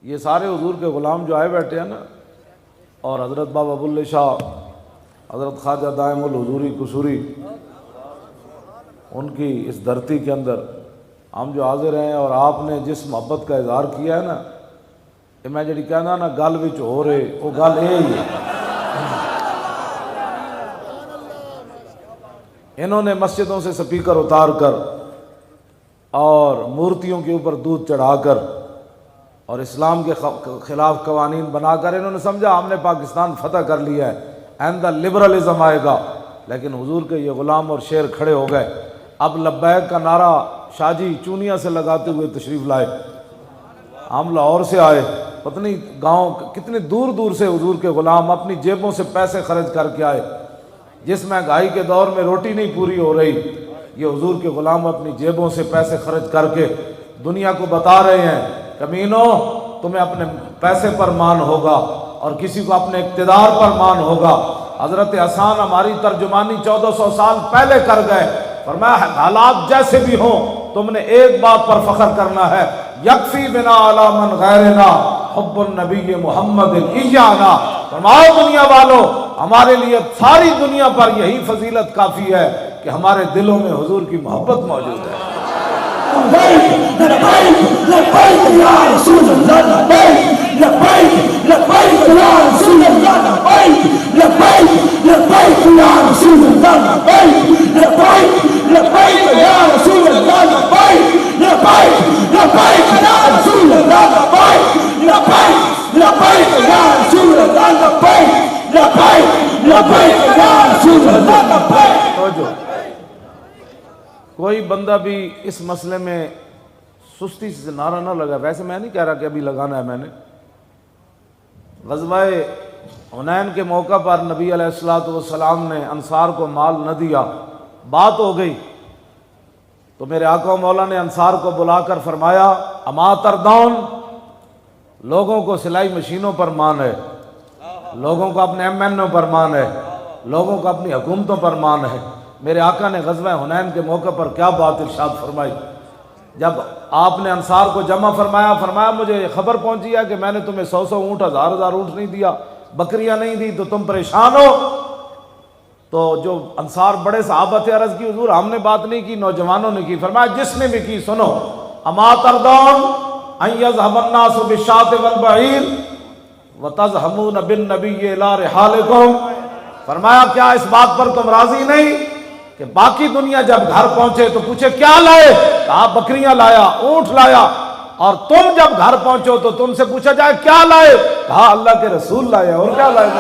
یہ سارے حضور کے غلام جو آئے بیٹھے ہیں نا، اور حضرت بابا بلے شاہ، حضرت خواجہ دائم الحضوری قصوری، ان کی اس دھرتی کے اندر ہم جو حاضر ہیں، اور آپ نے جس محبت کا اظہار کیا ہے نا، کہ میں جڑی کہنا نا گل وچ ہو رہے وہ گل یہ ہی ہے۔ انہوں نے مسجدوں سے سپیکر اتار کر اور مورتیوں کے اوپر دودھ چڑھا کر اور اسلام کے خلاف قوانین بنا کر انہوں نے سمجھا ہم نے پاکستان فتح کر لیا ہے، آئندہ لبرلزم آئے گا۔ لیکن حضور کے یہ غلام اور شیر کھڑے ہو گئے۔ اب لبیک کا نعرہ شاہ جی چونیا سے لگاتے ہوئے تشریف لائے، ہم لاہور سے آئے، پتہ نہیں گاؤں کتنے دور دور سے حضور کے غلام اپنی جیبوں سے پیسے خرچ کر کے آئے۔ جس مہنگائی کے دور میں روٹی نہیں پوری ہو رہی، یہ حضور کے غلام اپنی جیبوں سے پیسے خرچ کر کے دنیا کو بتا رہے ہیں، کمینو تمہیں اپنے پیسے پر مان ہوگا اور کسی کو اپنے اقتدار پر مان ہوگا۔ حضرت حسان ہماری ترجمانی 1400 سال پہلے کر گئے، فرمایا حالات جیسے بھی ہوں تم نے ایک بات پر فخر کرنا ہے، یکفی بنا علی من غیرنا حب النبی محمد ایانا۔ فرماؤ دنیا والو، ہمارے لیے ساری دنیا پر یہی فضیلت کافی ہے کہ ہمارے دلوں میں حضور کی محبت موجود ہے۔ لبیک لبیک لبیک یا رسول اللہ، لبیک لبیک لبیک یا رسول اللہ، لبیک لبیک لبیک یا رسول اللہ، لبیک لبیک لبیک یا رسول اللہ، لبیک لبیک لبیک یا رسول اللہ، لبیک لبیک لبیک یا رسول اللہ، لبیک لبیک لبیک یا رسول اللہ، لبیک۔ کوئی بندہ بھی اس مسئلے میں سستی سے نعرہ نہ لگا، ویسے میں نہیں کہہ رہا کہ ابھی لگانا ہے، میں نے غزوہ حنین کے موقع پر نبی علیہ السلام نے انصار کو مال نہ دیا، بات ہو گئی تو میرے آقا و مولا نے انصار کو بلا کر فرمایا اما تردون، لوگوں کو سلائی مشینوں پر مان ہے، لوگوں کو اپنے ایم این او پر مان ہے، لوگوں کو اپنی حکومتوں پر مان ہے۔ میرے آقا نے غزوہ حنین کے موقع پر کیا بات ارشاد فرمائی، جب آپ نے انصار کو جمع فرمایا مجھے یہ خبر پہنچی ہے کہ میں نے تمہیں 100 اونٹ 1000 اونٹ نہیں دیا، بکریاں نہیں دی تو تم پریشان ہو۔ تو جو انصار بڑے صحابہ تھے عرض کی حضور ہم نے بات نہیں کی، نوجوانوں نے کی۔ فرمایا جس نے بھی کی سنو، اما تردون ان یذهب الناس بالشاة والبعیر وتذهبون بالنبی الی رحالکم۔ فرمایا کیا اس بات پر تم راضی نہیں کہ باقی دنیا جب گھر پہنچے تو پوچھے کیا لائے، کہا بکریاں لایا، اونٹ لایا، اور تم جب گھر پہنچو تو تم سے پوچھا جائے کیا لائے، کہا اللہ کے رسول لائے، اور کیا لائے۔